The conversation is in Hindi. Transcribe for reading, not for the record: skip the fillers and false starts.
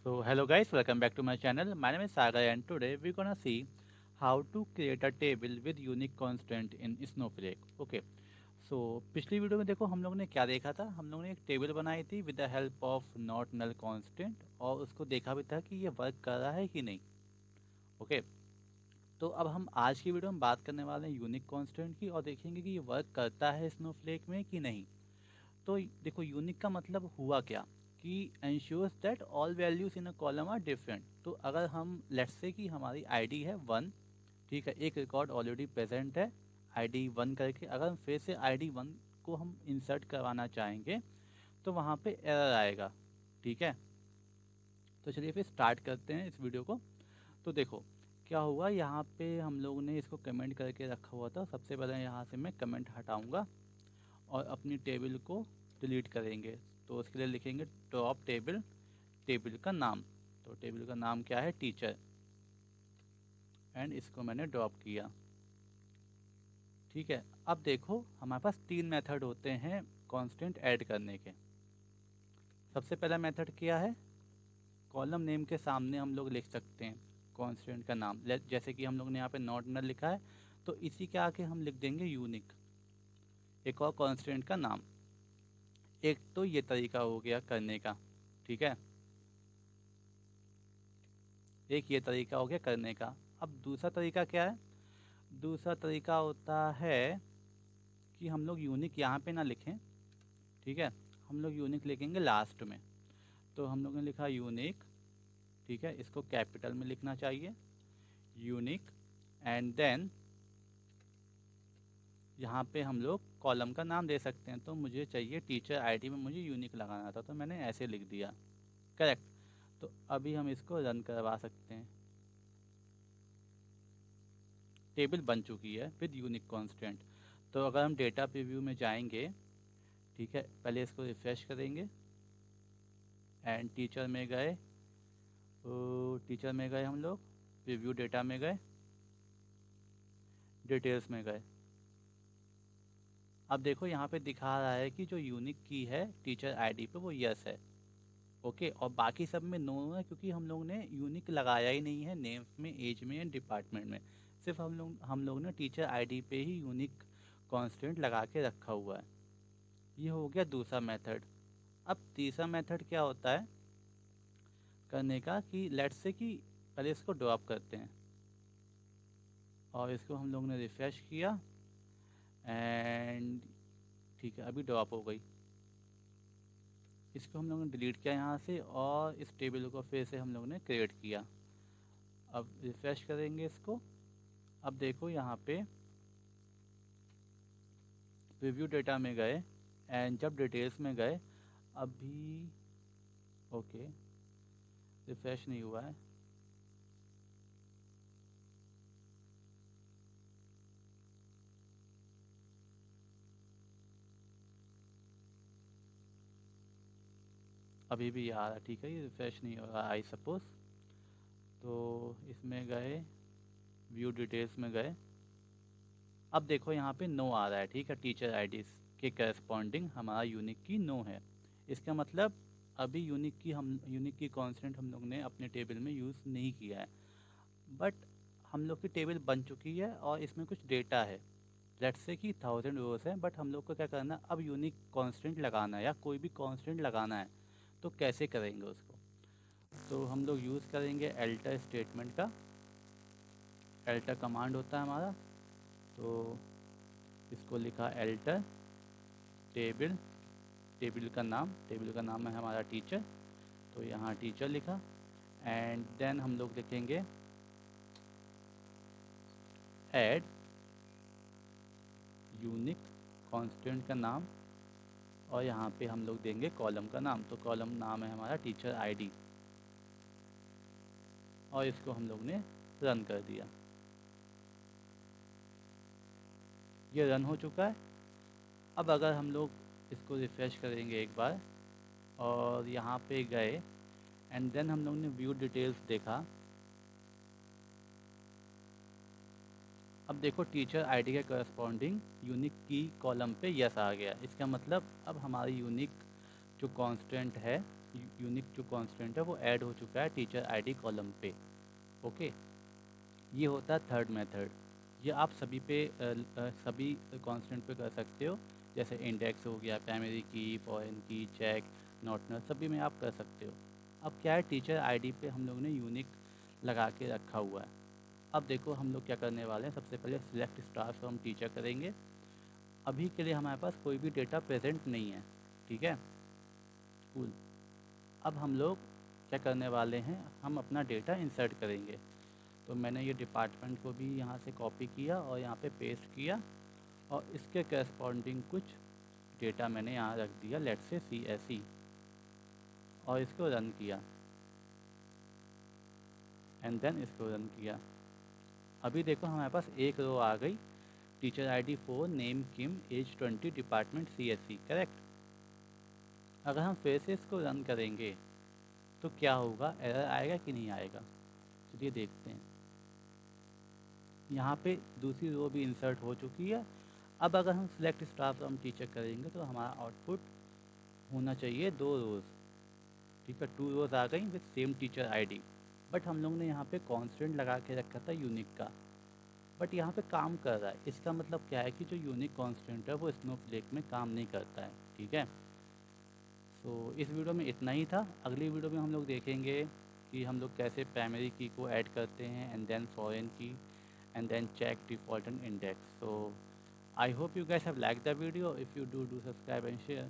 So hello guys, welcome back to my channel. My name is Sagar and today we're gonna see how to create a table with unique constant in Snowflake. Okay. So पिछली वीडियो में देखो हम लोग ने क्या देखा था, हम लोग ने एक टेबल बनाई थी with the help of not null constant और उसको देखा भी था कि ये वर्क कर रहा है कि नहीं. ओके. तो अब हम आज की वीडियो में बात करने वाले हैं यूनिक कांस्टेंट की और देखेंगे कि ये वर्क करता है स्नोफ्लेक में कि नहीं. तो देखो यूनिक का मतलब हुआ क्या कि ensures that all values in a column are different. तो अगर हम लेट्स से कि हमारी आईडी है 1, ठीक है, एक रिकॉर्ड ऑलरेडी प्रेजेंट है आईडी 1 करके, अगर हम फिर से आईडी 1 को हम इंसर्ट करवाना चाहेंगे तो वहाँ पे एरर आएगा. ठीक है. तो चलिए फिर स्टार्ट करते हैं इस वीडियो को. तो देखो क्या हुआ, यहाँ पे हम लोग ने इसको कमेंट करके रखा हुआ था. सबसे पहले यहाँ से मैं कमेंट हटाऊँगा और अपनी टेबल को डिलीट करेंगे. तो उसके लिए लिखेंगे ड्रॉप टेबल, टेबल का नाम. तो टेबल का नाम क्या है, टीचर, एंड इसको मैंने ड्रॉप किया. ठीक है. अब देखो हमारे पास 3 मेथड होते हैं कांस्टेंट ऐड करने के. सबसे पहला मेथड क्या है, कॉलम नेम के सामने हम लोग लिख सकते हैं कांस्टेंट का नाम. जैसे कि हम लोग ने यहाँ पे नॉट नल लिखा है तो इसी के आगे हम लिख देंगे यूनिक, एक और कांस्टेंट का नाम. एक तो ये तरीका हो गया करने का. ठीक है, एक ये तरीका हो गया करने का. अब दूसरा तरीका क्या है, दूसरा तरीका होता है कि हम लोग यूनिक यहाँ पे ना लिखें. ठीक है, हम लोग यूनिक लिखेंगे लास्ट में. तो हम लोगों ने लिखा यूनिक. ठीक है, इसको कैपिटल में लिखना चाहिए, यूनिक. एंड देन यहाँ पे हम लोग कॉलम का नाम दे सकते हैं. तो मुझे चाहिए टीचर आईडी में मुझे यूनिक लगाना था तो मैंने ऐसे लिख दिया. करेक्ट. तो अभी हम इसको रन करवा सकते हैं. टेबल बन चुकी है विद यूनिक कांस्टेंट. तो अगर हम डेटा प्रीव्यू में जाएंगे, ठीक है, पहले इसको रिफ्रेश करेंगे एंड टीचर में गए. टीचर में गए हम लोग, प्रीव्यू डेटा में गए, डिटेल्स में गए. अब देखो यहाँ पे दिखा रहा है कि जो यूनिक की है टीचर आईडी पे वो यस है. ओके. और बाकी सब में नो है क्योंकि हम लोग ने यूनिक लगाया ही नहीं है नेम में, एज में एंड डिपार्टमेंट में. सिर्फ हम लोग ने टीचर आईडी पे ही यूनिक कांस्टेंट लगा के रखा हुआ है. ये हो गया दूसरा मेथड. अब तीसरा मेथड क्या होता है करने का कि लेट्स से कि पहले इसको ड्रॉप करते हैं और इसको हम लोग ने रिफ्रेश किया एंड ठीक है अभी ड्रॉप हो गई. इसको हम लोगों ने डिलीट किया यहाँ से और इस टेबल को फिर से हम लोगों ने क्रिएट किया. अब रिफ्रेश करेंगे इसको. अब देखो यहाँ पे रिव्यू डेटा में गए एंड जब डिटेल्स में गए अभी, ओके, रिफ्रेश नहीं हुआ है. अभी भी आ रहा है. ठीक है, ये रिफ्रेश नहीं हो रहा आई सपोज. तो इसमें गए, व्यू डिटेल्स में गए. अब देखो यहाँ पे नो आ रहा है. ठीक है, टीचर आईडीज के करस्पॉन्डिंग हमारा यूनिक की नो है. इसका मतलब अभी यूनिक की कांस्टेंट हम लोग ने अपने टेबल में यूज़ नहीं किया है. बट हम लोग की टेबल बन चुकी है और इसमें कुछ डेटा है. लेट्स से कि 1000 रोज है. बट हम लोग को क्या करना है, अब यूनिक कांस्टेंट लगाना है या कोई भी कांस्टेंट लगाना है. तो कैसे करेंगे उसको, तो हम लोग यूज़ करेंगे एल्टर स्टेटमेंट का. एल्टर कमांड होता है हमारा. तो इसको लिखा एल्टर टेबल, टेबल का नाम है हमारा टीचर. तो यहाँ टीचर लिखा एंड देन हम लोग लिखेंगे ऐड यूनिक कांस्टेंट का नाम और यहाँ पे हम लोग देंगे कॉलम का नाम. तो कॉलम नाम है हमारा टीचर आईडी और इसको हम लोग ने रन कर दिया. ये रन हो चुका है. अब अगर हम लोग इसको रिफ़्रेश करेंगे एक बार और यहाँ पे गए एंड देन हम लोग ने व्यू डिटेल्स देखा. अब देखो टीचर आईडी के करस्पॉन्डिंग यूनिक की कॉलम पे यस आ गया. इसका मतलब अब हमारी यूनिक जो कांस्टेंट है यूनिक जो कांस्टेंट है वो ऐड हो चुका है टीचर आईडी कॉलम पे। ओके, ये होता है थर्ड मेथड। ये आप सभी कांस्टेंट पे कर सकते हो, जैसे इंडेक्स हो गया, प्राइमरी की, फॉरेन की, चेक, नॉट नल, सभी में आप कर सकते हो। अब क्या है, टीचर आईडी पे हम लोग ने यूनिक लगा के रखा हुआ है। अब देखो हम लोग क्या करने वाले हैं, सबसे पहले सिलेक्ट स्टार फ्रॉम टीचर करेंगे। अभी के लिए हमारे पास कोई भी डेटा प्रेजेंट नहीं है, ठीक है, कूल। अब हम लोग क्या करने वाले हैं, हम अपना डेटा इंसर्ट करेंगे। तो मैंने ये डिपार्टमेंट को भी यहाँ से कॉपी किया और यहाँ पे पेस्ट किया, और इसके करस्पॉन्डिंग कुछ डेटा मैंने यहाँ रख दिया, लेट्स से CSE, और इसको रन किया, एंड देन इसको रन किया। अभी देखो हमारे पास एक रो आ गई, टीचर आईडी 4, नेम किम, एज 20, डिपार्टमेंट CSE, करेक्ट। अगर हम फिर से इसको रन करेंगे तो क्या होगा, एरर आएगा कि नहीं आएगा, चलिए देखते हैं। यहाँ पे दूसरी रो भी इंसर्ट हो चुकी है। अब अगर हम सिलेक्ट स्टार फ्रॉम टीचर करेंगे तो हमारा आउटपुट होना चाहिए 2 रोज़, ठीक है, 2 रोज़ आ गई with same teacher ID. But हम लोग ने यहाँ पे कांस्टेंट लगा के रखा था यूनिक का, बट यहाँ पे काम कर रहा है। इसका मतलब क्या है कि जो यूनिक कांस्टेंट है वो स्नोफ्लेक में काम नहीं करता है, ठीक है। सो इस वीडियो में इतना ही था। अगली वीडियो में हम लोग देखेंगे कि हम लोग कैसे प्राइमरी की को ऐड करते हैं, एंड देन फॉरेन की, and then check default and index. So I hope you guys have liked the video. If you do subscribe and share.